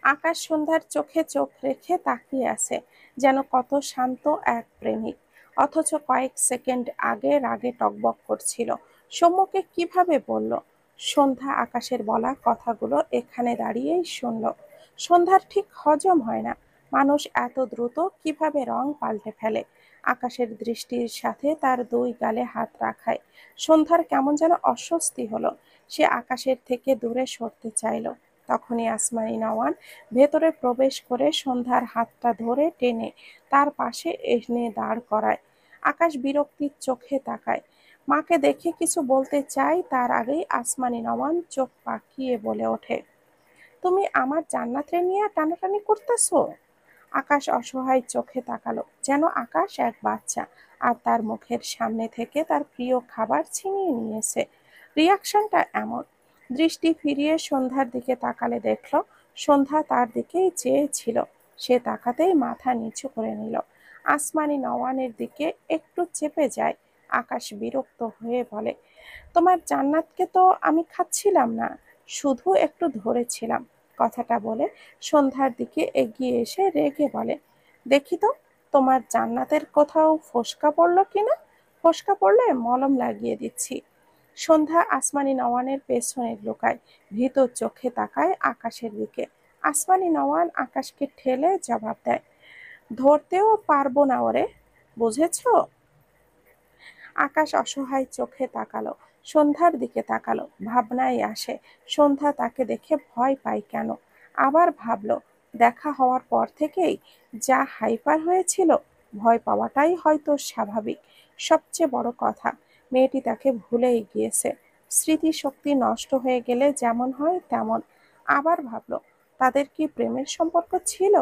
আকাশ সন্ধ্যার চোখে চোখ রেখে তাকিয়ে আছে, যেন কত শান্ত এক প্রেমিক, অথচ কয়েক সেকেন্ড আগে রাগে টগবগ করছিল। সৌম্যকে কিভাবে বলল? সন্ধ্যা আকাশের বলা কথাগুলো এখানে দাঁড়িয়েই শুনল। সন্ধ্যার ঠিক হজম হয় না, মানুষ এত দ্রুত কিভাবে রং পাল্টে ফেলে। আকাশের দৃষ্টির সাথে তার দুই গালে হাত রাখায় সন্ধ্যার কেমন যেন অস্বস্তি হলো। সে আকাশের থেকে দূরে সরতে চাইল। তখনই আসমানি নওয়ান ভেতরে প্রবেশ করে সন্ধ্যার হাতটা ধরে টেনে তার পাশে এনে দাঁড় করায়। আকাশ বিরক্তির চোখে তাকায়। মাকে দেখে কিছু বলতে চাই, তার আগেই আসমানি নওয়ান চোখ পাকিয়ে বলে ওঠে, তুমি আমার জান্নাতরে নিয়ে টানাটানি করতেছো? আকাশ অসহায় চোখে তাকালো, যেন আকাশ এক বাচ্চা আর তার মুখের সামনে থেকে তার প্রিয় খাবার ছিনিয়ে নিয়েছে। রিয়াকশনটা এমন। দৃষ্টি ফিরিয়ে সন্ধ্যার দিকে তাকালে দেখল সন্ধ্যা তার দিকেই চেয়েছিল। সে তাকাতেই মাথা নিচু করে নিল। আসমানি নওয়ানের দিকে একটু চেপে যায়। আকাশ বিরক্ত হয়ে বলে, তোমার জান্নাতকে তো আমি খাচ্ছিলাম না, শুধু একটু ধরেছিলাম। কথাটা বলে সন্ধ্যার দিকে এগিয়ে এসে রেগে বলে, দেখি তো তোমার জান্নাতের কোথাও ফোসকা পড়লো কিনা। ফোসকা পড়লে মলম লাগিয়ে দিচ্ছি। সন্ধ্যা আসমানি নওয়ানের পেছনে লুকায়, ভীত চোখে তাকায় আকাশের দিকে। আসমানি নওয়ান আকাশকে ঠেলে জবাব দেয়, ধরতেও পারবো না ওরে, বুঝেছো? আকাশ অসহায় চোখে তাকালো, সন্ধ্যার দিকে তাকালো, ভাবনায় আসে সন্ধ্যা তাকে দেখে ভয় পায় কেন। আবার ভাবলো, দেখা হওয়ার পর থেকেই যা হাইপার হয়েছিল, ভয় পাওয়াটাই হয়তো স্বাভাবিক। সবচেয়ে বড় কথা, মেয়েটি তাকে ভুলেই গিয়েছে। স্মৃতিশক্তি নষ্ট হয়ে গেলে যেমন হয় তেমন। আবার ভাবলো, তাদের কি প্রেমের সম্পর্ক ছিল?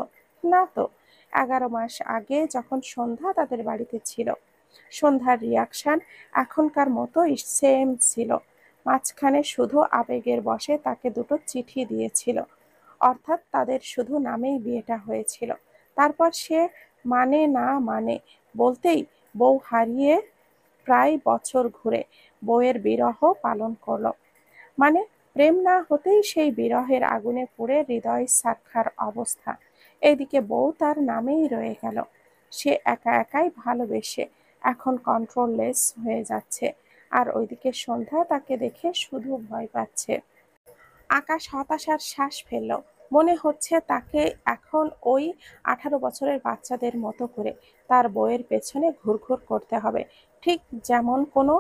না তো। 11 মাস আগে যখন সন্ধ্যা তাদের বাড়িতে ছিল, সন্ধ্যার রিয়াকশন এখনকার মতোই সেম ছিল। মাঝখানে শুধু আবেগের বশে তাকে দুটো চিঠি দিয়েছিল, অর্থাৎ তাদের শুধু নামেই বিয়েটা হয়েছিল। তারপর সে মানে না মানে বলতেই বউ হারিয়ে প্রায় বছর ঘুরে বউয়ের বিরহ পালন করলো। মানে প্রেম না হতেই সেই বিরহের আগুনে পুড়ে হৃদয় সাক্ষার অবস্থা। এইদিকে বউ তার নামেই রয়ে গেল। সে একা একাই ভালোবেসে এখন কন্ট্রোললেস হয়ে যাচ্ছে। আর ওইদিকে সন্ধ্যা তাকে দেখে শুধু ভয় পাচ্ছে। আকাশ হতাশার শ্বাস ফেলল। মনে হচ্ছে তাকে এখন ওই 18 বছরের বাচ্চাদের মতো করে তার বউয়ের পেছনে ঘুরঘুর করতে হবে, ঠিক যেমন কোনো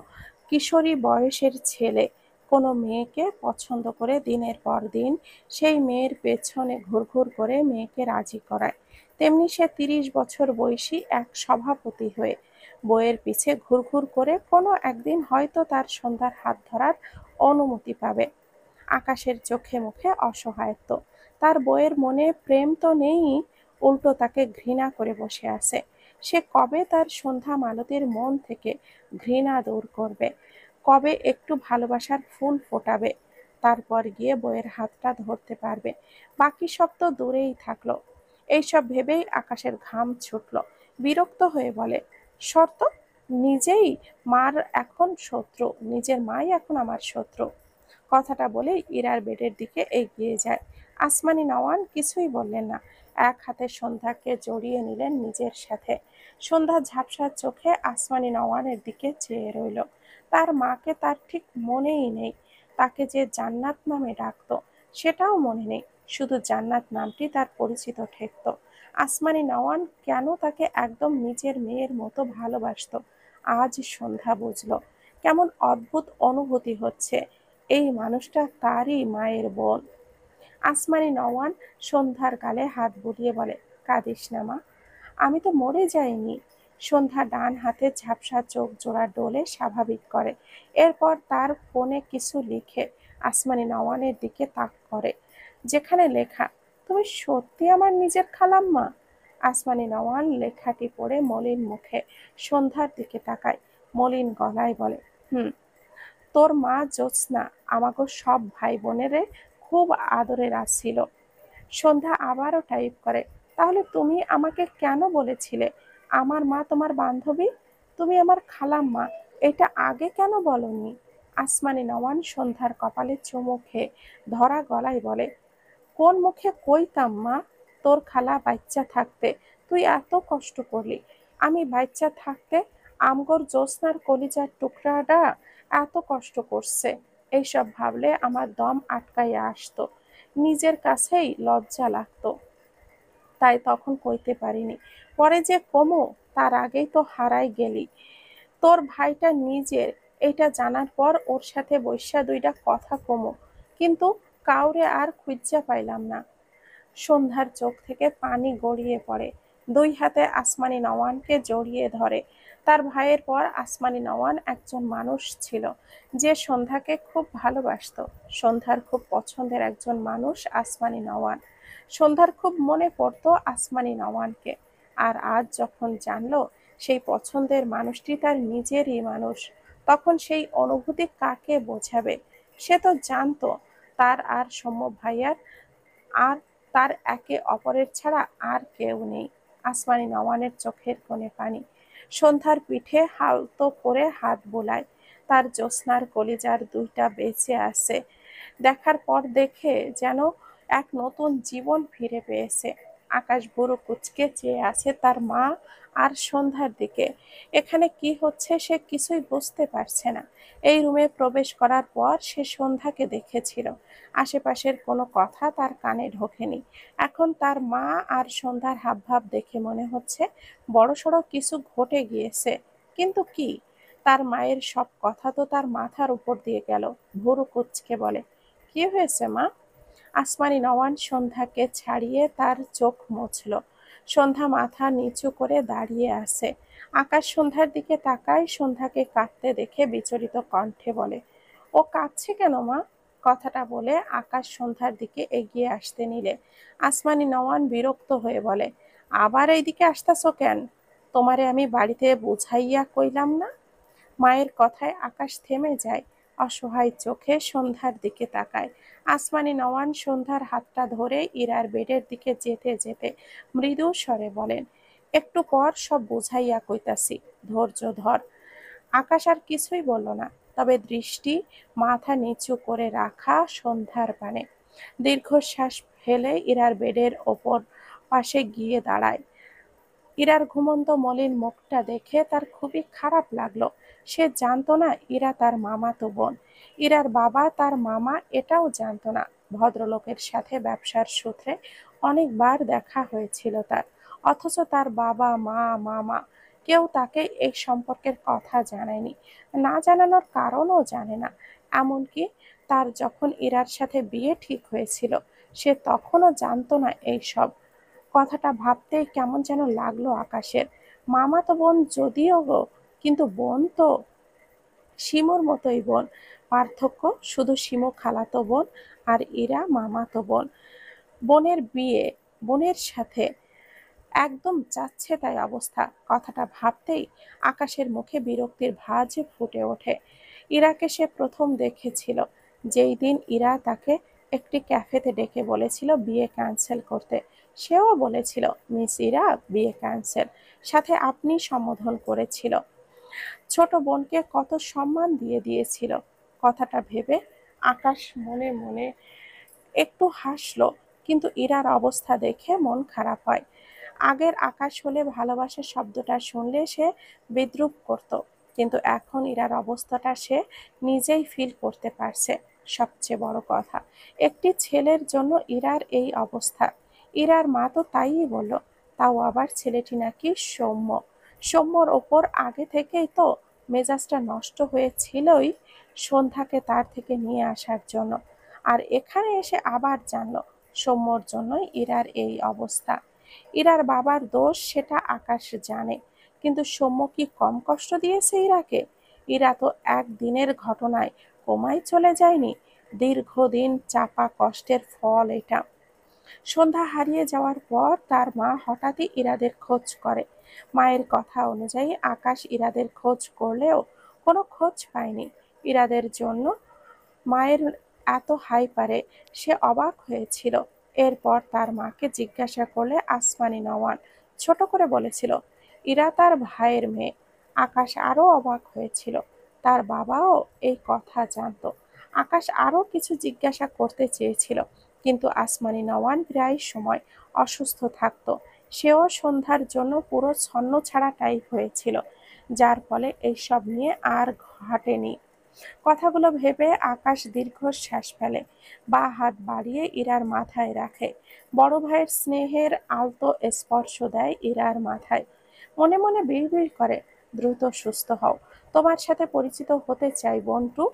কিশোরী বয়সের ছেলে কোনো মেয়েকে পছন্দ করে দিনের পর দিন সেই মেয়ের পেছনে ঘুরঘুর করে মেয়েকে রাজি করায়। তেমনি সে 30 বছর বয়সী এক সভাপতি হয়ে বউয়ের পিছে ঘুরঘুর করে কোনো একদিন হয়তো তার সন্ধ্যার হাত ধরার অনুমতি পাবে। আকাশের চোখে মুখে অসহায়ত্ব। তার বউয়ের মনে প্রেম তো নেই, উল্টো তাকে ঘৃণা করে বসে আছে। সে কবে তার সন্ধ্যা মালতীর মন থেকে ঘৃণা দূর করবে, কবে একটু ভালোবাসার ফুল ফোটাবে, তারপর গিয়ে বউয়ের হাতটা ধরতে পারবে। বাকি সব তো দূরেই থাকলো। এইসব ভেবেই আকাশের ঘাম ছুটলো। বিরক্ত হয়ে বলে, শর্ত? নিজেই মার এখন শত্রু, নিজের মাই এখন আমার শত্রু। কথাটা বলে ইরার বেডের দিকে এগিয়ে যায়। আসমানি নওয়ান কিছুই বললেন না, এক হাতে সন্ধ্যাকে জড়িয়ে নিলেন নিজের সাথে। সন্ধ্যা ঝাপসা চোখে আসমানি নওয়ানের দিকে চেয়ে রইল। তার মাকে তার ঠিক মনেই নেই। তাকে যে জান্নাত নামে ডাকতো সেটাও মনে নেই, শুধু জান্নাত নামটি তার পরিচিত ঠেকত। আসমানি নওয়ান কেন তাকে একদম নিজের মেয়ের মতো ভালোবাসতো, আজ সন্ধ্যা বুঝলো। কেমন অদ্ভুত অনুভূতি হচ্ছে, এই মানুষটা তারই মায়ের বোন। আসমানি নওয়ান সন্ধ্যার গালে হাত বুলিয়ে বলে, কাঁদিস না মা, আমি তো মরে যাইনি। সন্ধ্যা ডান হাতে ঝাপসা চোখ জোড়া ডোলে স্বাভাবিক করে। এরপর তার ফোনে কিছু লিখে আসমানি নওয়ানের দিকে তাক করে, যেখানে লেখা, তুমি সত্যি আমার নিজের খালাম্মা। আসমানি নওয়ান লেখাটি পড়ে মলিন মুখে সন্ধ্যার দিকে তাকায়, মলিন গলায় বলে, হুম, তোর মা জ্যোৎস্না আমাগো সব ভাই বোনেরে খুব আদরে রাখছিল। সন্ধ্যা আবারও টাইপ করে, তাহলে তুমি আমাকে কেন বলেছিলে আমার মা তোমার বান্ধবী? তুমি আমার খালাম্মা, এটা আগে কেন বলনি? আসমানি নওয়ান সন্ধ্যার কপালে চুমু খেয়ে ধরা গলায় বলে, কোন মুখে কইতাম মা, তোর খালা বাচ্চা থাকতে তুই এত কষ্ট করলি, আমি বাচ্চা থাকতে আমগর জ্যোৎস্নার কলিজার টুকরাটা এত কষ্ট করছে। এইসব ভাবলে আমার দম আটকাইয়া আসতো, নিজের কাছেই লজ্জা লাগতো, তাই তখন কইতে পারিনি। পরে যে কমু, তার আগেই তো হারাই গেলি। তোর ভাইটা নিজের, এইটা জানার পর ওর সাথে বইসা দুইটা কথা কমু, কিন্তু কাউরে আর খুঁজা পাইলাম না। সন্ধ্যার চোখ থেকে পানি গড়িয়ে পড়ে, দুই হাতে আসমানি নওয়ানকে জড়িয়ে ধরে। তার ভাইয়ের পর আসমানি নওয়ান একজন মানুষ ছিল যে সন্ধ্যাকে খুব ভালোবাসতো। সন্ধ্যার খুব পছন্দের একজন মানুষ আসমানি নওয়ান। সন্ধ্যার খুব মনে পড়তো আসমানি নওয়ানকে। আর আজ যখন জানলো সেই পছন্দের মানুষটি তার নিজেরই মানুষ, তখন সেই অনুভূতি কাকে বোঝাবে। সে তো জানতো তার আর সৌম্য ভাইয়ার আর তার একে অপরের ছাড়া আর কেউ নেই। আসমানি নওয়ানের চোখের কোণে পানি। সন্ধ্যার পিঠে হালতো করে হাত বোলায়। তার জ্যোৎস্নার কলিজার দুইটা বেঁচে আছে দেখার পর দেখে যেন এক নতুন জীবন ফিরে পেয়েছে। আকাশ ভুরু কুঁচকে চেয়ে আছে তার মা আর সন্ধ্যার দিকে। এখানে কি হচ্ছে সে কিছুই বুঝতে পারছে না। এই রুমে প্রবেশ করার পর সে সন্ধ্যাকে দেখেছিল, আশেপাশের কোনো কথা তার কানে ঢোকেনি। এখন তার মা আর সন্ধ্যার হাবভাব দেখে মনে হচ্ছে বড়সড় কিছু ঘটে গিয়েছে। কিন্তু কি? তার মায়ের সব কথা তো তার মাথার উপর দিয়ে গেল। ভুরু কুঁচকে বলে, কি হয়েছে মা? আসমানি নওয়ান সন্ধ্যাকে ছাড়িয়ে তার চোখ মুছল। সন্ধ্যা মাথা নিচু করে দাঁড়িয়ে আছে। আকাশ সন্ধ্যার দিকে তাকায়, সন্ধ্যাকে কাঁদতে দেখে বিচলিত কণ্ঠে বলে, ও কাঁদছে কেন মা? কথাটা বলে আকাশ সন্ধ্যার দিকে এগিয়ে আসতে নিলে আসমানি নওয়ান বিরক্ত হয়ে বলে, আবার এইদিকে আসতেছো কেন? তোমারে আমি বাড়িতে বুঝাইয়া কইলাম না? মায়ের কথায় আকাশ থেমে যায়, অসহায় চোখে সন্ধ্যার দিকে তাকায়। আসমানি নওয়ান সন্ধ্যার হাতটা ধরে ইরার বেডের দিকে যেতে যেতে মৃদু স্বরে বলেন, একটু পর সব বুঝাইয়া কইতাছি, ধৈর্য ধর। আকাশ আর কিছুই বলল না, তবে দৃষ্টি মাথা নিচু করে রাখা সন্ধ্যার পানে। দীর্ঘশ্বাস ফেলে ইরার বেডের ওপর পাশে গিয়ে দাঁড়ায়। ইরার ঘুমন্ত মলিন মুখটা দেখে তার খুবই খারাপ লাগলো। সে জানতো না ইরা তার মামাতো বোন। ইরার বাবা তার মামা এটাও জানতো না। ভদ্রলোকের সাথে ব্যবসার সূত্রে অনেকবার দেখা হয়েছিল তার, অথচ তার বাবা মা মামা কেউ তাকে এই সম্পর্কের কথা জানায়নি, না জানানোর কারণও জানে না। এমনকি তার যখন ইরার সাথে বিয়ে ঠিক হয়েছিল সে তখনও জানতো না এই সব। কথাটা ভাবতেই কেমন যেন লাগলো আকাশের। মামাতো বোন যদিও গো, কিন্তু বোন তো শিমুর মতোই বোন। পার্থক্য শুধু শিমু খালাতো বোন আর ইরা মামাতো বোন। বোনের বিয়ে বোনের সাথে একদম যাচ্ছে তাই অবস্থা। কথাটা ভাবতেই আকাশের মুখে বিরক্তির ভাঁজ ফুটে ওঠে। ইরাকে সে প্রথম দেখেছিল যেই দিন ইরা তাকে একটি ক্যাফেতে ডেকে বলেছিল বিয়ে ক্যান্সেল করতে। সেও বলেছিল মিস ইরা, বিয়ে ক্যান্সেল, সাথে আপনি সম্বোধন করেছিল। ছোট বোনকে কত সম্মান দিয়ে দিয়েছিল। কথাটা ভেবে আকাশ মনে মনে একটু হাসলো, কিন্তু ইরার অবস্থা দেখে মন খারাপ হয়। আগের আকাশ হলে ভালোবাসা শব্দটা শুনলে সে বিদ্রূপ করত, কিন্তু এখন ইরার অবস্থাটা সে নিজেই ফিল করতে পারছে। সবচেয়ে বড় কথা, একটি ছেলের জন্য ইরার এই অবস্থা। ইরার মা তো তাইই বলল, তাও আবার ছেলেটি নাকি সৌম্য। সৌম্যর ওপর আগে থেকেই তো মেজাজটা নষ্ট হয়েছিলই সন্ধ্যাকে তার থেকে নিয়ে আসার জন্য। আর এখানে এসে আবার জানলো সৌম্যর জন্যই ইরার এই অবস্থা। ইরার বাবার দোষ সেটা আকাশ জানে, কিন্তু সৌম্য কি কম কষ্ট দিয়েছে ইরাকে? ইরা তো একদিনের ঘটনায় কোমায় চলে যায়নি, দীর্ঘদিন চাপা কষ্টের ফল এটা। সন্ধ্যা হারিয়ে যাওয়ার পর তার মা হঠাৎই ইরাদের খোঁজ করে। মায়ের কথা অনুযায়ী আকাশ ইরাদের খোঁজ করলেও কোনো খোঁজ পায়নি। ইরাদের জন্য মায়ের এত হাইপারে সে অবাক হয়েছিল। এরপর তার মাকে জিজ্ঞাসা করলে আসমানি নওয়ান ছোট করে বলেছিল ইরা তার ভাইয়ের মেয়ে। আকাশ আরো অবাক হয়েছিল, তার বাবাও এই কথা জানতো। আকাশ আরো কিছু জিজ্ঞাসা করতে চেয়েছিল, কিন্তু আসমানি নওয়ান প্রায় সময় অসুস্থ থাকতো। সেও সন্ধ্যার জন্য পুরো ছন্নছাড়া টাইপ হয়েছিল, যার ফলে এইসব নিয়ে আর ঘাটেনি। কথাগুলো ভেবে আকাশ দীর্ঘশ্বাস ফেলে, বা হাত বাড়িয়ে ইরার মাথায় রাখে। বড় ভাইয়ের স্নেহের আলতো স্পর্শ দেয় ইরার মাথায়। মনে মনে বিড়বিড় করে, দ্রুত সুস্থ হও, তোমার সাথে পরিচিত হতে চাই বন্টু।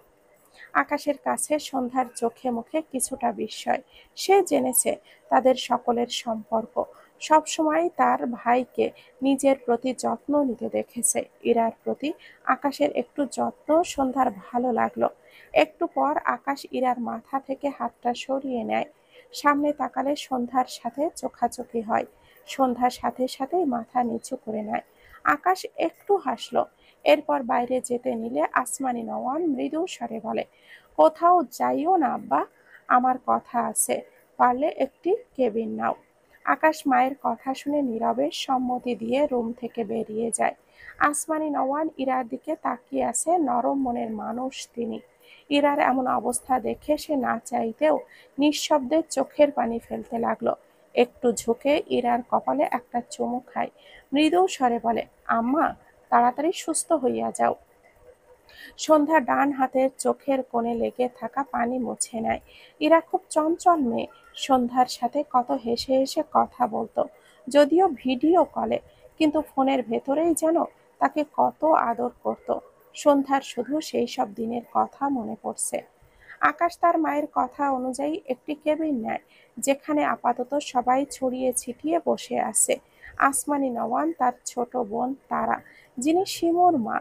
আকাশের কাছে সন্ধ্যার চোখে মুখে কিছুটা বিস্ময়। সে জেনেছে তাদের সকলের সম্পর্ক সবসময় তার ভাইকে নিজের প্রতি যত্ন নিতে দেখেছে। ইরার প্রতি আকাশের একটু যত্ন সন্ধ্যার ভালো লাগলো। একটু পর আকাশ ইরার মাথা থেকে হাতটা সরিয়ে নেয়। সামনে তাকালে সন্ধ্যার সাথে চোখাচোখি হয়। সন্ধ্যার সাথে সাথেই মাথা নিচু করে নেয়। আকাশ একটু হাসলো। এরপর বাইরে যেতে নিলে আসমানি নওয়ান মৃদু স্বরে বলে, কোথাও যাইও না আব্বা, আমার কথা আছে, পারলে একটি কেবিন নাও। আকাশ মায়ের কথা শুনে নীরবে সম্মতি দিয়ে রুম থেকে বেরিয়ে যায়। আসমানি নওয়ান ইরার দিকে তাকিয়ে আছে, নরম মনের মানুষ তিনি। ইরার এমন অবস্থা দেখে সে না চাইতেও নিঃশব্দে চোখের পানি ফেলতে লাগলো। একটু ঝুঁকে ইরার কপালে একটা চুমু খায়। মৃদু স্বরে বলে, আম্মা, তাড়াতাড়ি সুস্থ হইয়া যাও। সন্ধ্যা ডান হাতের চোখের কোণে লেগে থাকা পানি মুছে নেয়। ইরা খুব চঞ্চল মেয়ে। সন্ধ্যার সাথে কত হেসে হেসে কথা বলতো, যদিও ভিডিও কলে, কিন্তু ফোনের ভেতরেই যেন তাকে কত আদর করত। সন্ধ্যার শুধু সেই সব দিনের কথা মনে পড়ছে। আকাশ তার মায়ের কথা অনুযায়ী একটি কেবিন নেয়, যেখানে আপাতত সবাই ছড়িয়ে ছিটিয়ে বসে আছে। আসমানি নওয়ান, তার ছোট বোন তারা, যিনি শিমুর মা,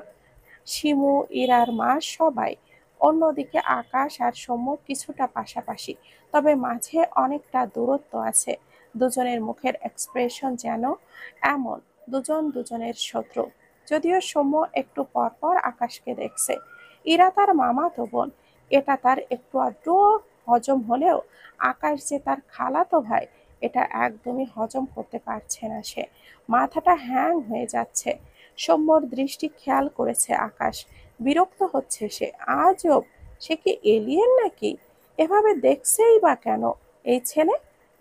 শিমু, ইরার মা, সবাই। অন্যদিকে আকাশ আর সৌম্য কিছুটা পাশাপাশি, তবে মাঝে অনেকটা দূরত্ব আছে। দুজনের মুখের এক্সপ্রেশন যেন এমন, দুজন দুজনের শত্রু। যদিও সৌম্য একটু পর পর আকাশকে দেখছে। ইরা তার মামাতো বোন, এটা তার একটু আধটু হজম হলেও আকাশ যে তার খালাতো ভাই, এটা একদমই হজম করতে পারছে না সে। মাথাটা হ্যাং হয়ে যাচ্ছে। সৌম্যর দৃষ্টি খেয়াল করেছে আকাশ। বিরক্ত হচ্ছে সে। আজব, সে কি এলিয়েন নাকি? এভাবে দেখছেই বা কেন এই ছেলে?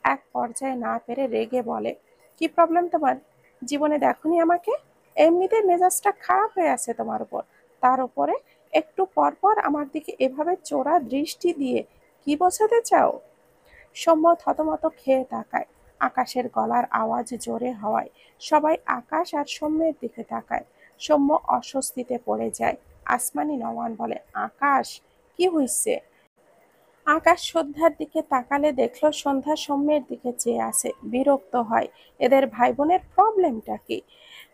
এক পর্যায়ে না পেরে রেগে বলে, কি প্রবলেম তোমার? জীবনে দেখোনি আমাকে? এমনিতে মেজাজটা খারাপ হয়ে আছে তোমার উপর, তার উপরে একটু পর পর আমার দিকে এভাবে চোরা দৃষ্টি দিয়ে কি বোঝাতে চাও? সৌম্য থতমত খেয়ে তাকায়। আকাশের গলার আওয়াজ জোরে হওয়ায় সবাই আকাশ আর সৌম্যের দিকে তাকায়। সৌম্য অস্বস্তিতে পড়ে যায়। আসমানি নওয়ান বলে, আকাশ, কি হইছে? আকাশ সন্ধ্যার দিকে তাকালে দেখলো সন্ধ্যা সৌম্যের দিকে চেয়ে আছে। বিরক্ত হয়। এদের ভাই বোনের প্রবলেমটা কি?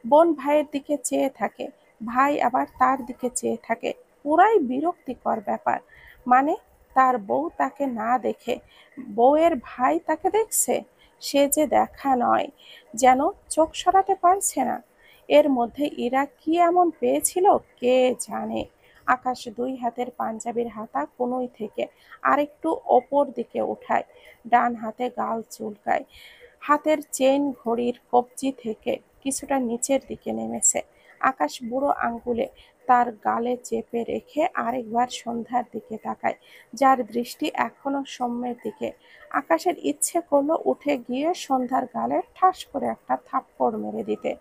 বোন ভাইয়ের দিকে চেয়ে থাকে, ভাই আবার তার দিকে চেয়ে থাকে। পুরাই বিরক্তিকর ব্যাপার। মানে, তার বউ তাকে না দেখে বউয়ের ভাই তাকে দেখছে। সে যে দেখা নয়, যেন চোখ সরাতে পারছে না। এর মধ্যে ইরা কি এমন পেয়েছিল কে জানে। আকাশ দুই হাতের পাঞ্জাবির হাতা কনুই থেকে আরেকটু ওপর দিকে উঠায়, ডান হাতে গাল চুলকায়। হাতের চেন ঘড়ির কবজি থেকে কিছুটা নিচের দিকে নেমেছে। আকাশ বুড়ো আঙ্গুলে তার গালে চেপে রেখে আরেকবার সন্ধ্যার দিকে তাকায়, যার দৃষ্টি এখনো সৌম্যের দিকে। আকাশের ইচ্ছে করলো উঠে গিয়ে সন্ধ্যার গালে ঠাস করে একটা থাপ্পড় মেরে দিতে,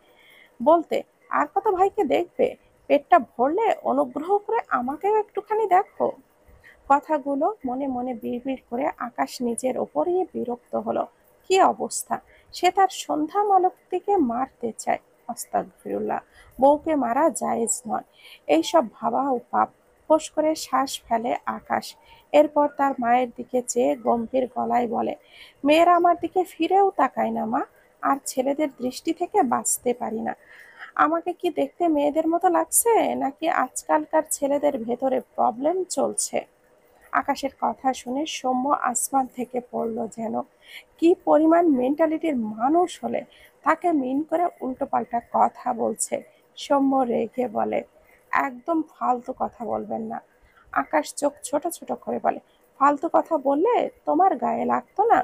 বলতে, আর কত ভাইকে দেখবে? পেটটা ভরলে অনুগ্রহ করে আমাকেও একটুখানি দেখো। কথাগুলো মনে মনে বিড়বিড় করে আকাশ নিজের ওপরই বিরক্ত হলো। কি অবস্থা! সে তার সন্ধ্যা মালতীকে মারতে চায়। আস্তাগফিরুল্লাহ, বউকে মারা জায়েজ নয়, এইসব ভাবাও পাপ। ফোঁস করে শ্বাস ফেলে আকাশ। এরপর তার মায়ের দিকে চেয়ে গম্ভীর গলায় বলে, মেয়েরা আমার দিকে ফিরেও তাকায় না মা, আর ছেলেদের দৃষ্টি থেকে বাঁচতে পারি না। আমাকে কি দেখতে মেয়েদের মতো লাগছে, নাকি আজকালকার ছেলেদের ভেতরে প্রবলেম চলছে? আকাশের কথা শুনে সৌম্য আসমান থেকে পড়ল যেন। কি পরিমাণ মেন্টালিটির মানুষ হলে তাকে মিন করে উল্টোপাল্টা কথা বলছে। সৌম্য রেগে বলে, একদম ফালতু কথা বলবেন না। আকাশ চোখ ছোট ছোট করে বলে, ফালতু কথা বললে তোমার গায়ে লাগতো না?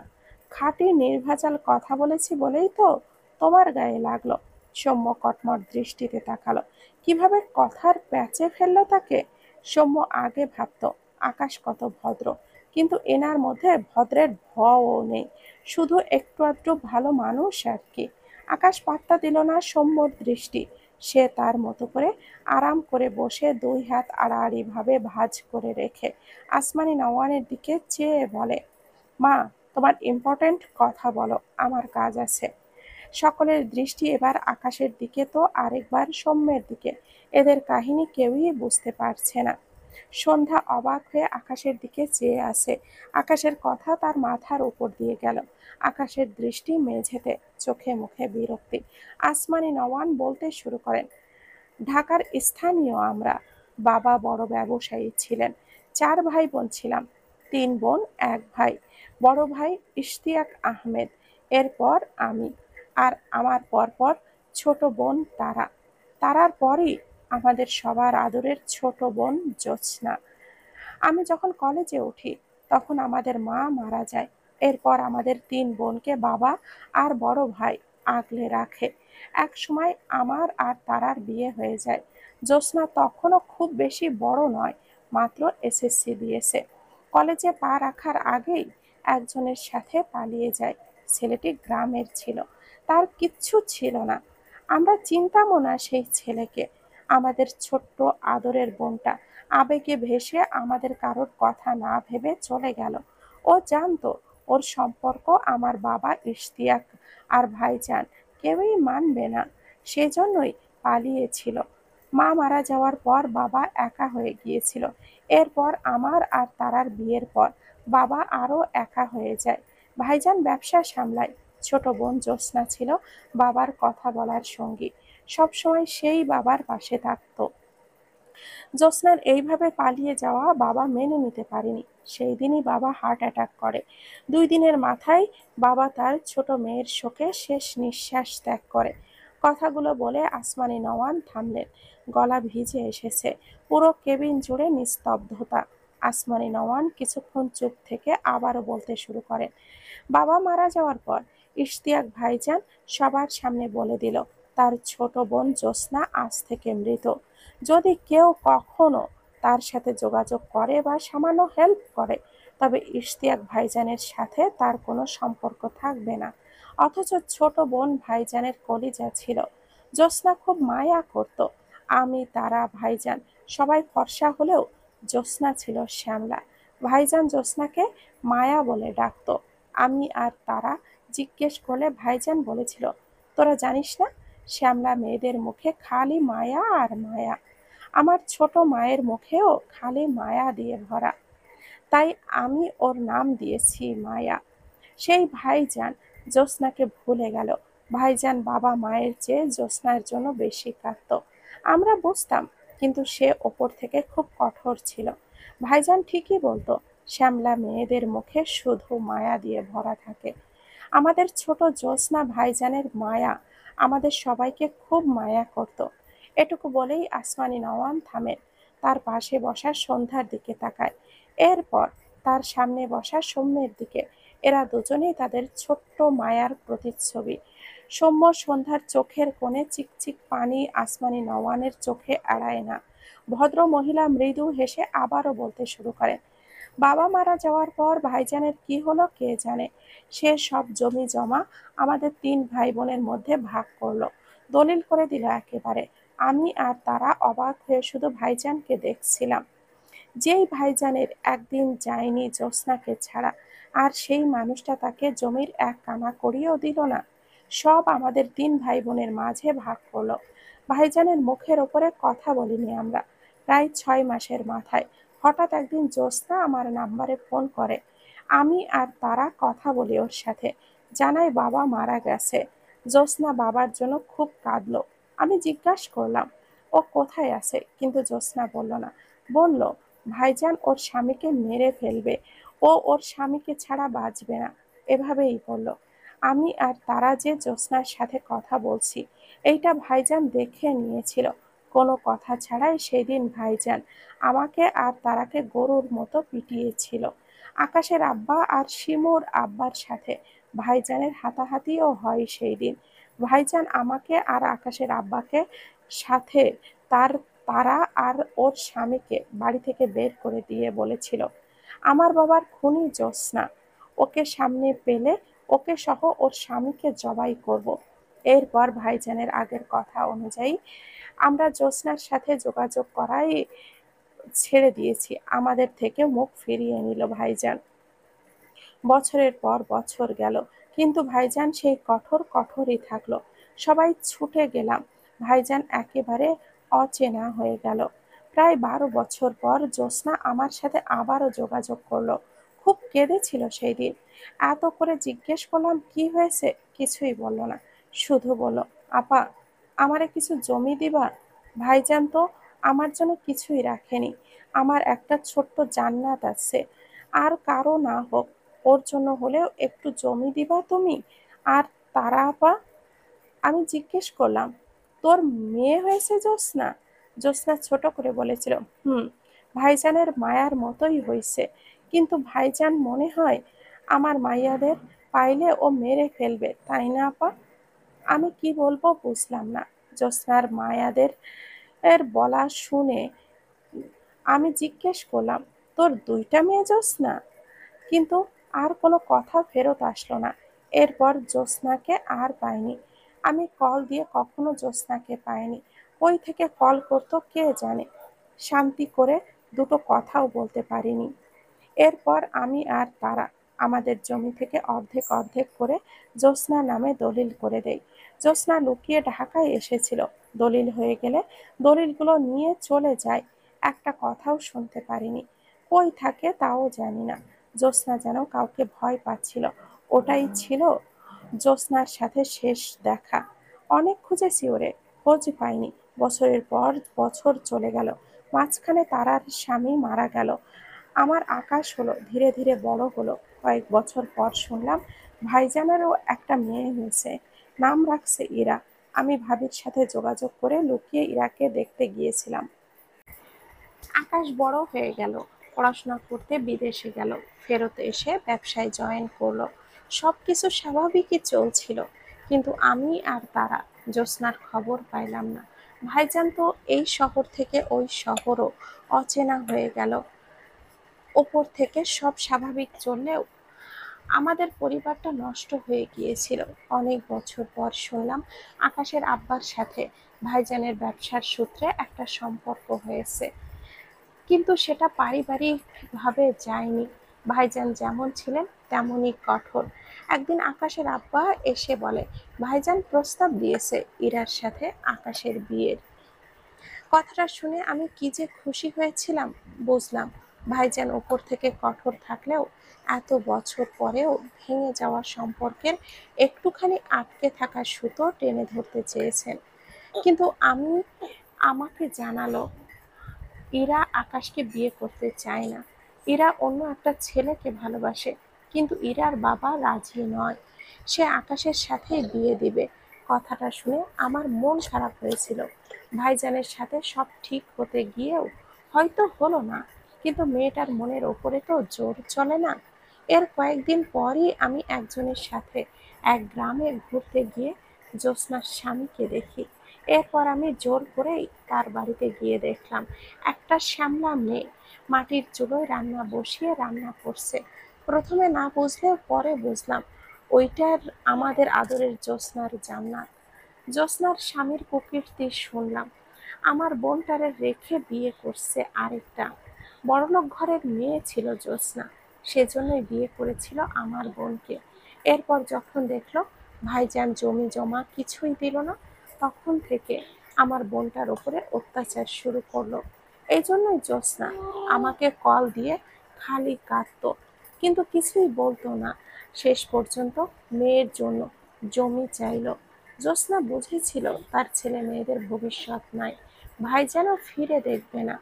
খাঁটি নির্ভেজাল কথা বলেছি বলেই তো তোমার গায়ে লাগলো। সৌম্য কটমট দৃষ্টিতে তাকালো। কিভাবে কথার প্যাচে ফেললো তাকে। সৌম্য আগে ভাবতো আকাশ কত ভদ্র, কিন্তু এনার মধ্যে ভদ্রের ভও নেই, শুধু একটু আধটু ভালো মানুষ আর কি। আকাশ পাত্তা দিল না সৌম্যর দৃষ্টি। সে তার মতো করে আরাম করে বসে দুই হাত আড়াআড়ি ভাবে ভাঁজ করে রেখে আসমানি নওয়ানের দিকে চেয়ে বলে, মা, তোমার ইম্পর্ট্যান্ট কথা বলো, আমার কাজ আছে। সকলের দৃষ্টি এবার আকাশের দিকে তো আরেকবার সৌম্যের দিকে। এদের কাহিনী কেউই বুঝতে পারছে না। সন্ধ্যা অবাক হয়ে আকাশের দিকে চেয়ে আছে। আকাশের কথা তার মাথার উপর দিয়ে গেল। আকাশের দৃষ্টি মেঝেতে, চোখে মুখে বিরক্তি। আসমানি নওয়ান বলতে শুরু করেন, ঢাকার স্থানীয় আমরা। বাবা বড় ব্যবসায়ী ছিলেন। 4 ভাই বোন ছিলাম, 3 বোন 1 ভাই। বড় ভাই ইশতিয়াক আহমেদ, এরপর আমি, আর আমার পরপর ছোট বোন তারা। তারার পরই আমাদের সবার আদরের ছোট বোন জ্যোৎস্না। আমি যখন কলেজে উঠি তখন আমাদের মা মারা যায়। এরপর আমাদের 3 বোনকে বাবা আর বড় ভাই আগলে রাখে। এক সময় আমার আর তারার বিয়ে হয়ে যায়। জ্যোৎস্না তখনও খুব বেশি বড় নয়, মাত্র এসএসসি দিয়েছে। কলেজে পা রাখার আগেই একজনের সাথে পালিয়ে যায়। ছেলেটি গ্রামের ছিল, তার কিচ্ছু ছিল না। আমরা চিনতামও না সেই ছেলেকে। আমাদের ছোট্ট আদরের বোনটা আবেগে ভেসে আমাদের কারোর কথা না ভেবে চলে গেল। ও জানতো ওর সম্পর্ক আমার বাবা ইশতিয়াক আর ভাইজান কেউই মানবে না, সেজন্যই পালিয়েছিল। মা মারা যাওয়ার পর বাবা একা হয়ে গিয়েছিল। এরপর আমার আর তারার বিয়ের পর বাবা আরো একা হয়ে যায়। ভাইজান ব্যবসা সামলায়। ছোট বোন জ্যোৎস্না ছিল বাবার কথা বলার সঙ্গী, সবসময় সেই বাবার পাশে থাকতো। জ্যোৎস্নার এইভাবে পালিয়ে যাওয়া বাবা মেনে নিতে পারেনি। সেই দিনই বাবা হার্ট অ্যাটাক করে। 2 দিনের মাথায় বাবা তার ছোট মেয়ের শোকে শেষ নিঃশ্বাস ত্যাগ করে। কথাগুলো বলে আসমানি নওয়ান থামলেন। গলা ভিজে এসেছে। পুরো কেবিন জুড়ে নিস্তব্ধতা। আসমানি নওয়ান কিছুক্ষণ চুপ থেকে আবারও বলতে শুরু করেন, বাবা মারা যাওয়ার পর ইশতিয়াক ভাইজান সবার সামনে বলে দিল তার ছোট বোন জ্যোৎস্না আজ থেকে মৃত। যদি কেউ কখনো তার সাথে যোগাযোগ করে বা সামান্য হেল্প করে, তবে ইশতিয়াক ভাইজানের সাথে তার কোনো সম্পর্ক থাকবে না। অথচ ছোট বোন ভাইজানের কলিজা ছিল। জ্যোৎস্না খুব মায়া করত। আমি, তারা, ভাইজান সবাই ফর্সা হলেও জ্যোৎস্না ছিল শ্যামলা। ভাইজান জ্যোৎস্নাকে মায়া বলে ডাকতো। আমি আর তারা জিজ্ঞেস করলে ভাইজান বলেছিল, তোরা জানিস না, শ্যামলা মেয়েদের মুখে খালি মায়া আর মায়া। আমার ছোট মায়ের মুখেও খালি মায়া দিয়ে ভরা, তাই আমি ওর নাম দিয়েছি মায়া। সেই ভাইজান জ্যোৎস্নাকে ভুলে গেল। ভাইজান বাবা মায়ের চেয়ে জ্যোৎস্নার জন্য বেশি কাঁদত। আমরা বুঝতাম, কিন্তু সে ওপর থেকে খুব কঠোর ছিল। ভাইজান ঠিকই বলতো, শ্যামলা মেয়েদের মুখে শুধু মায়া দিয়ে ভরা থাকে। আমাদের ছোট জ্যোৎস্না ভাইজানের মায়া আমাদের সবাইকে খুব মায়া করত। এটুকু বলেই আসমানি নওয়ান থামেন। তার পাশে বসা সন্ধ্যার দিকে তাকায়, এরপর তার সামনে বসা সৌম্যের দিকে। এরা দুজনেই তাদের ছোট্ট মায়ার প্রতিচ্ছবি। সৌম্য সন্ধ্যার চোখের কোণে চিকচিক পানি আসমানি নওয়ানের চোখে এড়ায় না। ভদ্র মহিলা মৃদু হেসে আবারও বলতে শুরু করেন, বাবা মারা যাওয়ার পর ভাইজানের কি হলো কে জানে। সে সব জমি জমা আমাদের 3 ভাই বোনের মধ্যে ভাগ করলো, দলিল করে দিল একেবারে। আমি আর তারা অবাক হয়ে শুধু ভাইজানকে দেখছিলাম। যেই ভাইজানের একদিন যায়নি জ্যোৎস্নাকে ছাড়া, আর সেই মানুষটা তাকে জমির 1 কানা করিয়েও দিল না, সব আমাদের 3 ভাই বোনের মাঝে ভাগ করলো। ভাইজানের মুখের ওপরে কথা বলিনি আমরা প্রায় 6 মাসের মাথায়। হঠাৎ একদিন জ্যোৎস্না আমার নাম্বারে ফোন করে। আমি আর তারা কথা বলি ওর সাথে, জানাই বাবা মারা গেছে। জ্যোৎস্না বাবার জন্য খুব কাঁদলো। আমি জিজ্ঞাসা করলাম ও কোথায় আছে, কিন্তু জ্যোৎস্না বলল না। বলল ভাইজান ওর স্বামীকে মেরে ফেলবে, ও ওর স্বামীকে ছাড়া বাঁচবে না, এভাবেই বলল। আমি আর তারা যে জ্যোৎস্নার সাথে কথা বলছি এইটা ভাইজান দেখে নিয়েছিল। কোনো কথা ছাড়াই সেদিন ভাইজান আমাকে আর তারাকে গরুর মতো পিটিয়েছিল। আকাশের আব্বা আর শিমুর আব্বার সাথে ভাইজানের হাতাহাতিও হয় সেই দিন। ভাইজান আমাকে আর আকাশের আব্বাকে সাথে তার তারা আর ওর স্বামীকে বাড়ি থেকে বের করে দিয়ে বলেছিল, আমার বাবার খুনি জ্যোৎস্না। ওকে সামনে পেলে ওকে সহ ওর স্বামীকে জবাই করব। এরপর ভাইজানের আগের কথা অনুযায়ী আমরা জ্যোৎস্নার সাথে যোগাযোগ করাই ছেড়ে দিয়েছি। আমাদের থেকে মুখ ফিরিয়ে নিল ভাইজান। বছরের পর বছর গেল, কিন্তু ভাইজান সেই কঠোরই থাকলো। সবাই ছুটে গেলাম, ভাইজান একেবারে অচেনা হয়ে গেল। প্রায় 12 বছর পর জ্যোৎস্না আমার সাথে আবারও যোগাযোগ করলো। খুব কেঁদেছিল সেই দিন। এত করে জিজ্ঞেস করলাম কি হয়েছে, কিছুই বলল না। শুধু বলল, আপা, আমারে কিছু জমি দিবা? ভাইজান তো আমার জন্য কিছুই রাখেনি। আমার একটা ছোট্ট জান্নাত আছে, আর কারো না হোক, ওর জন্য হলেও একটু জমি দিবা তুমি? আর তারা আপা? আমি জিজ্ঞেস করলাম, তোর মেয়ে হয়েছে জ্যোৎস্না? জ্যোৎস্না ছোট করে বলেছিল, হুম, ভাইজানের মায়ার মতোই হয়েছে। কিন্তু ভাইজান মনে হয় আমার মাইয়াদের পাইলে ও মেরে ফেলবে, তাই না আপা? আমি কি বলবো বুঝলাম না। জ্যোৎস্নার মায়াদের বলা শুনে আমি জিজ্ঞেস করলাম, তোর দুইটা মেয়ে জ্যোৎস্না? কিন্তু আর কোনো কথা ফেরত আসলো না। এরপর জ্যোৎস্নাকে আর পাইনি। আমি কল দিয়ে কখনো জ্যোৎস্নাকে পাইনি। কই থেকে কল করতো কে জানে। শান্তি করে দুটো কথাও বলতে পারিনি। এরপর আমি আর তারা আমাদের জমি থেকে অর্ধেক অর্ধেক করে জ্যোৎস্নার নামে দলিল করে দেই। জ্যোৎস্না লুকিয়ে ঢাকায় এসেছিল। দলিল হয়ে গেলে দলিলগুলো নিয়ে চলে যায়। একটা কথাও শুনতে পারিনি। কই থাকে তাও জানি না। জ্যোৎস্না যেন কাউকে ভয় পাচ্ছিল। ওটাই ছিল জ্যোৎস্নার সাথে শেষ দেখা। অনেক খুঁজেছি ওরে, খোঁজ পাইনি। বছরের পর বছর চলে গেল। মাঝখানে তারার স্বামী মারা গেল। আমার আকাশ হলো, ধীরে ধীরে বড় হলো। কয়েক বছর পর শুনলাম ভাইজানেরও একটা মেয়ে হয়েছে, নাম রাখছে ইরা। আমি ভাবির সাথে যোগাযোগ করে লুকিয়ে ইরাকে দেখতে গিয়েছিলাম। আকাশ বড় হয়ে গেল, পড়াশোনা করতে বিদেশে গেল, ফেরত এসে ব্যবসায় জয়েন করলো। সবকিছু স্বাভাবিকই চলছিল, কিন্তু আমি আর তারা জ্যোৎস্নার খবর পাইলাম না। ভাইজান তো এই শহর থেকে ওই শহরও অচেনা হয়ে গেল। ওপর থেকে সব স্বাভাবিক চললেও আমাদের পরিবারটা নষ্ট হয়ে গিয়েছিল। অনেক বছর পর শুনলাম আকাশের আব্বার সাথে ভাইজানের ব্যবসার সূত্রে একটা সম্পর্ক হয়েছে, কিন্তু সেটা পারিবারিকভাবে যায়নি। ভাইজান যেমন ছিলেন তেমনই কঠোর। একদিন আকাশের আব্বা এসে বলে ভাইজান প্রস্তাব দিয়েছে ইরার সাথে আকাশের বিয়ের। কথাটা শুনে আমি কি যে খুশি হয়েছিলাম বুঝলাম। ভাইজান ওপর থেকে কঠোর থাকলেও এত বছর পরেও ভেঙে যাওয়া সম্পর্কের একটুখানি আটকে থাকা সুতো টেনে ধরতে চেয়েছেন। কিন্তু আমাকে জানালো ইরা আকাশকে বিয়ে করতে চায় না। ইরা অন্য একটা ছেলেকে ভালোবাসে, কিন্তু ইরার বাবা রাজি নয়। সে আকাশের সাথেই বিয়ে দিবে। কথাটা শুনে আমার মন খারাপ হয়েছিল। ভাইজানের সাথে সব ঠিক হতে গিয়েও হয়তো হলো না, কিন্তু মেয়েটার মনের ওপরে তো জোর চলে না। এর কয়েকদিন পরই আমি একজনের সাথে এক গ্রামে ঘুরতে গিয়ে জ্যোৎস্নার স্বামীকে দেখি। এরপর আমি জোর করেই তার বাড়িতে গিয়ে দেখলাম একটা শ্যামলা মেয়ে মাটির চুলোয় রান্না বসিয়ে রান্না করছে। প্রথমে না বুঝলেও পরে বুঝলাম ওইটার আমাদের আদরের জ্যোৎস্নার জান্নাত। জ্যোৎস্নার স্বামীর কুকীর্তি শুনলাম, আমার বোনটারে রেখে বিয়ে করছে আরেকটা। বড়লোক ঘরের মেয়ে ছিল জ্যোৎস্না, সেজন্যই বিয়ে করেছিল আমার বোনকে। এরপর যখন দেখলো ভাইজান জমি জমা কিছুই দিল না, তখন থেকে আমার বোনটার ওপরে অত্যাচার শুরু করলো। এই জন্যই জ্যোৎস্না আমাকে কল দিয়ে খালি কাঁদতো, কিন্তু কিছুই বলতো না। শেষ পর্যন্ত মেয়ের জন্য জমি চাইলো। জ্যোৎস্না বুঝেছিল তার ছেলে মেয়েদের ভবিষ্যৎ নাই, ভাইজানও ফিরে দেখবে না।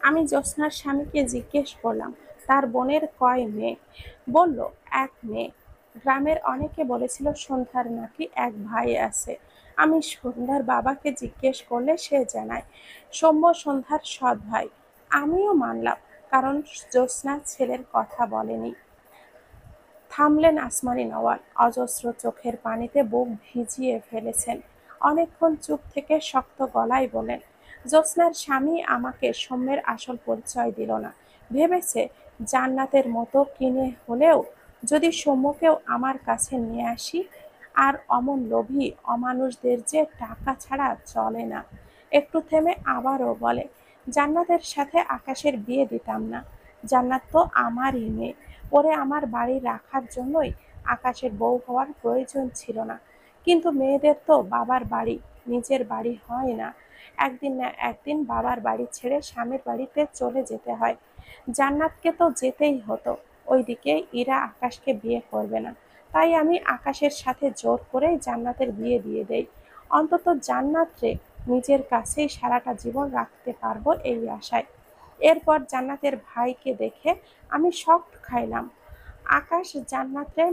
আমি জ্যোৎস্নার স্বামীকে জিজ্ঞেস করলাম তার বোনের কয় মেয়ে। বলল এক মেয়ে। গ্রামের অনেকে বলেছিল সন্ধ্যার নাকি এক ভাই আছে। আমি সন্ধ্যার বাবাকে জিজ্ঞেস করলে সে জানায় সৌম্য সন্ধ্যার সৎ ভাই। আমিও মানলাম, কারণ জ্যোৎস্না ছেলের কথা বলেনি। থামলেন আসমানী নওয়াল, অজস্র চোখের পানিতে বুক ভিজিয়ে ফেলেছেন। অনেকক্ষণ চুপ থেকে শক্ত গলায় বলেন, জ্যোৎস্নার স্বামী আমাকে সৌম্যের আসল পরিচয় দিল না। ভেবেছে জান্নাতের মতো কিনে হলেও যদি সৌম্যকেও আমার কাছে নিয়ে আসি। আর অমন লোভী অমানুষদের যে টাকা ছাড়া চলে না। একটু থেমে আবারও বলে, জান্নাতের সাথে আকাশের বিয়ে দিতাম না। জান্নাত তো আমারই মেয়ে। ওরে আমার বাড়ি রাখার জন্যই আকাশের বউ হওয়ার প্রয়োজন ছিল না। কিন্তু মেয়েদের তো বাবার বাড়ি নিজের বাড়ি হয় না। একদিন না একদিন বাবার বাড়ি ছেড়ে স্বামীর বাড়িতে চলে যেতে হয়। জান্নাতকে তো যেতেই হতো। ওইদিকে ইরা আকাশকে বিয়ে করবে না। তাই আমি আকাশের সাথে জোর করেই জান্নাতের বিয়ে দিয়ে দেই। অন্তত জান্নাতরে নিজের কাছেই সারাটা জীবন রাখতে পারবো এই আশায়। এরপর জান্নাতের ভাইকে দেখে আমি শক খাইলাম। আকাশ জান্নাতরে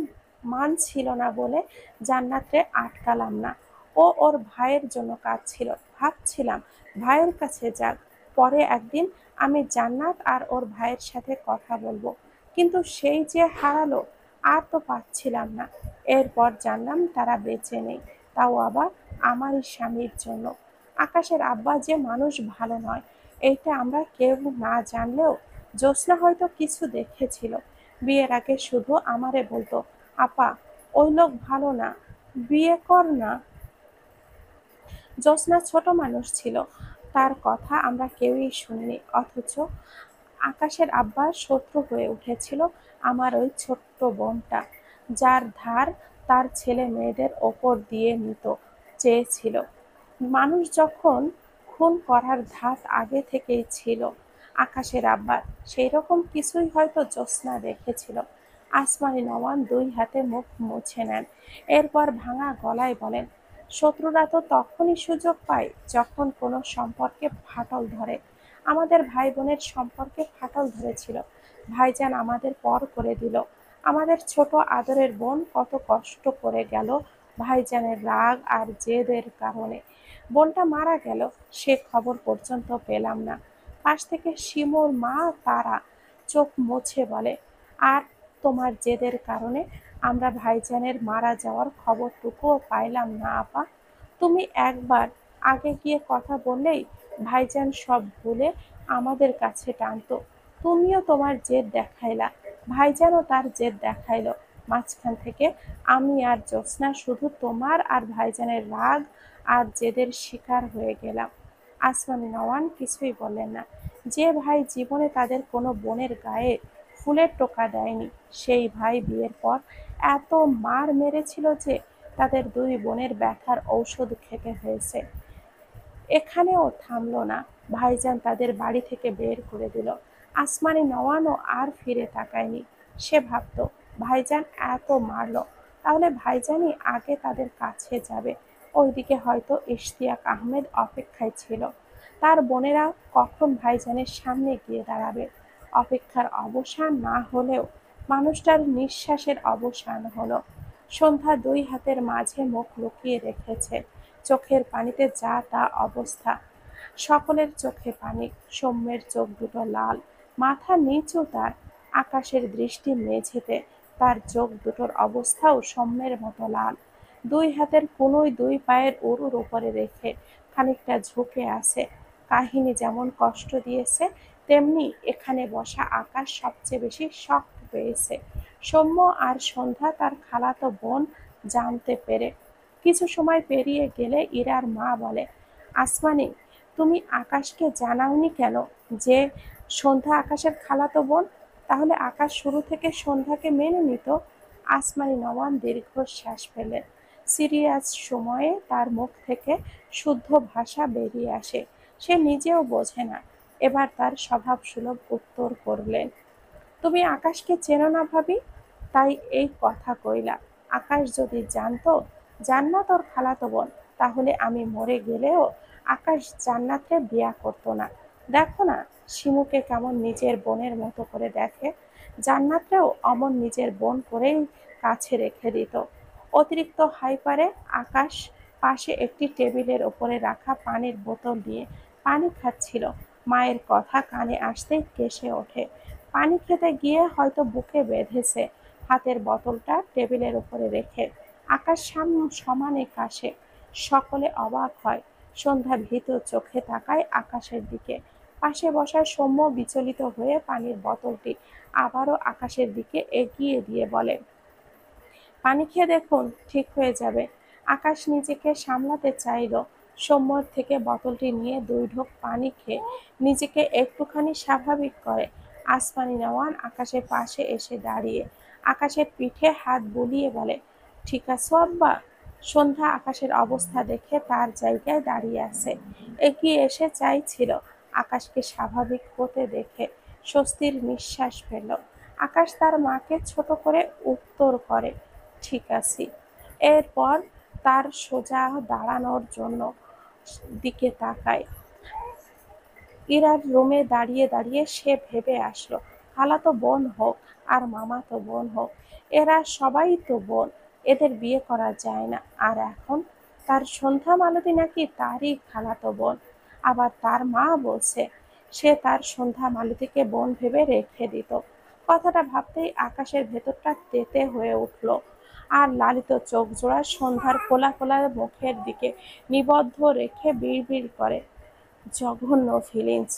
মানছিল না বলে জান্নাতরে আটকালাম না। ও ওর ভাইয়ের জন্য কাঁদছিল। ভাবছিলাম ভাইয়ের কাছে যাক, পরে একদিন আমি জান্নাত আর ওর ভাইয়ের সাথে কথা বলবো। কিন্তু সেই যে হারালো, আর তো পাচ্ছিলাম না। এরপর জানলাম তারা বেঁচে নেই, তাও আবার আমারই স্বামীর জন্য। আকাশের আব্বা যে মানুষ ভালো নয়, এইটা আমরা কেউ না জানলেও জ্যোৎস্না হয়তো কিছু দেখেছিল। বিয়ের আগে শুধু আমারে বলতো, আপা, ওই লোক ভালো না, বিয়ে কর না। জ্যোৎস্না ছোট মানুষ ছিল, তার কথা আমরা কেউই শুনিনি। অথচ আকাশের আব্বা শত্রু হয়ে উঠেছিল আমার ওই ছোট্ট বোনটা, যার ধার তার ছেলে মেয়েদের ওপর দিয়ে নিত চেয়েছিল। মানুষ যখন খুন করার ধাত আগে থেকেই ছিল আকাশের আব্বার, সেই রকম কিছুই হয়তো জ্যোৎস্না দেখেছিল। আসমানি নওয়ান দুই হাতে মুখ মুছে নেন। এরপর ভাঙা গলায় বলেন, শত্রুরা তো তখনই সুযোগ পায় যখন কোনো সম্পর্কে ফাটল ধরে। আমাদের ভাই বোনের সম্পর্কে ফাটল ধরেছিল। ভাইজান আমাদের পর করে দিল। আমাদের ছোট আদরের বোন কত কষ্ট করে গেল ভাইজানের রাগ আর জেদের কারণে। বোনটা মারা গেল, সে খবর পর্যন্ত পেলাম না। পাশ থেকে শিমুর মা তারা চোখ মুছে বলে, আর তোমার জেদের কারণে আমরা ভাইজানের মারা যাওয়ার খবরটুকুও পাইলাম না আপা। তুমি একবার আগে গিয়ে কথা বললেই ভাইজান সব ভুলে আমাদের কাছে টানতো। তুমিও তোমার জেদ দেখাইলা, ভাইজানও তার জেদ দেখাইলো। মাঝখান থেকে আমি আর জ্যোৎস্না শুধু তোমার আর ভাইজানের রাগ আর জেদের শিকার হয়ে গেলাম। আসমানি নওয়ান কিছুই বললেন না। যে ভাই জীবনে তাদের কোনো বোনের গায়ে ফুলের টোকা দেয়নি, সেই ভাই বিয়ের পর এত মার মেরেছিল যে তাদের দুই বোনের ব্যথার ঔষধ খেতে হয়েছে। এখানেও থামলো না, ভাইজান তাদের বাড়ি থেকে বের করে দিল। আসমানি নওয়ানও আর ফিরে তাকায়নি। সে ভাবত, ভাইজান এত মারলো, তাহলে ভাইজানই আগে তাদের কাছে যাবে। ওইদিকে হয়তো ইশতিয়াক আহমেদ অপেক্ষায় ছিল, তার বোনেরা কখন ভাইজানের সামনে গিয়ে দাঁড়াবে। অপেক্ষার অবসান না হলেও মানুষটার নিঃশ্বাসের অবসান হলো। সন্ধ্যা দুই হাতের মাঝে মুখ লুকিয়ে রেখেছে, চোখের পানিতে যা তা অবস্থা। সকলের চোখে পানি, সৌম্যের চোখ দুটো লাল, মাথা নিচু তার। আকাশের দৃষ্টি মেঝেতে, তার চোখ দুটোর অবস্থাও সৌম্যের মতো লাল। দুই হাতের কনুই দুই পায়ের উরুর উপরে রেখে খানিকটা ঝুঁকে আছে। কাহিনী যেমন কষ্ট দিয়েছে, তেমনি এখানে বসা আকাশ সবচেয়ে বেশি শক পেয়েছে। সৌম্য আর সন্ধ্যা তার খালাতো বোন জানতে পেরে। কিছু সময় পেরিয়ে গেলে ইরার মা বলে, আসমানি, তুমি আকাশকে জানাওনি কেন যে সন্ধ্যা আকাশের খালাতো বোন? তাহলে আকাশ শুরু থেকে সন্ধ্যাকে মেনে নিত। আসমানি নওয়ান দীর্ঘশ্বাস ফেলেন। সিরিয়াস সময়ে তার মুখ থেকে শুদ্ধ ভাষা বেরিয়ে আসে। সে নিজেও বোঝে না। এবার তার স্বভাবসুলভ উত্তর করলেন, তুমি আকাশকে চেনো না ভাবি, তাই এই কথা কইলা। আকাশ যদি জানতো জান্নাত ওর খালাতো বোন, তাহলে আমি মরে গেলেও আকাশ জান্নাতরে বিয়া করতো না। দেখো না শিমুকে কেমন নিজের বোনের মতো করে দেখে। জান্নাতরেও অমন নিজের বোন করেই কাছে রেখে দিত। অতিরিক্ত হাইপারে আকাশ পাশে একটি টেবিলের ওপরে রাখা পানির বোতল নিয়ে পানি খাচ্ছিল। মায়ের কথা কানে আসতেই কেসে ওঠে। পানি খেতে গিয়ে হয়তো বুকে বেঁধেছে। হাতের বোতলটা টেবিলের উপরে রেখে আকাশ সমানে কাশে। সকলে অবাক হয়। সন্ধ্যা ভীত চোখে তাকায় আকাশের দিকে। পাশে বসা সৌম্য বিচলিত হয়ে পানির বোতলটি আবারও আকাশের দিকে এগিয়ে দিয়ে বলে, পানি খেয়ে দেখুন, ঠিক হয়ে যাবে। আকাশ নিজেকে সামলাতে চাইল। সৌম্যর থেকে বোতলটি নিয়ে 2 ঢোক পানি খেয়ে নিজেকে একটুখানি স্বাভাবিক করে আসমানি নেওয়ান আকাশের পাশে এসে দাঁড়িয়ে আকাশের পিঠে হাত বুলিয়ে বলে, ঠিক আছো আব্বা? সন্ধ্যা আকাশের অবস্থা দেখে তার জায়গায় দাঁড়িয়ে আছে। এগিয়ে এসে চাইছিল আকাশকে স্বাভাবিক হতে দেখে স্বস্তির নিঃশ্বাস ফেলল। আকাশ তার মাকে ছোট করে উত্তর করে, ঠিক আছি। এরপর তার সোজা দাঁড়ানোর জন্য দিকে তাকায়। ইরার রুমে দাঁড়িয়ে দাঁড়িয়ে সে ভেবে আসলো, খালাতো বোন হোক আর মামাতো বোন হোক, এরা সবাই তো বোন, এদের বিয়ে করা যায় না। আর এখন তার সন্ধ্যা মালতী নাকি তারই খালাতো বোন। আবার তার মা বলছে সে তার সন্ধ্যা মালতীকে বোন ভেবে রেখে দিত। কথাটা ভাবতেই আকাশের ভেতরটা তেতে হয়ে উঠল। আর লালিত চোখ জোড়া সন্ধ্যার কোলা কোলা মুখের দিকে নিবদ্ধ রেখে বিড়বিড় করে, জঘন্য ফিলিংস।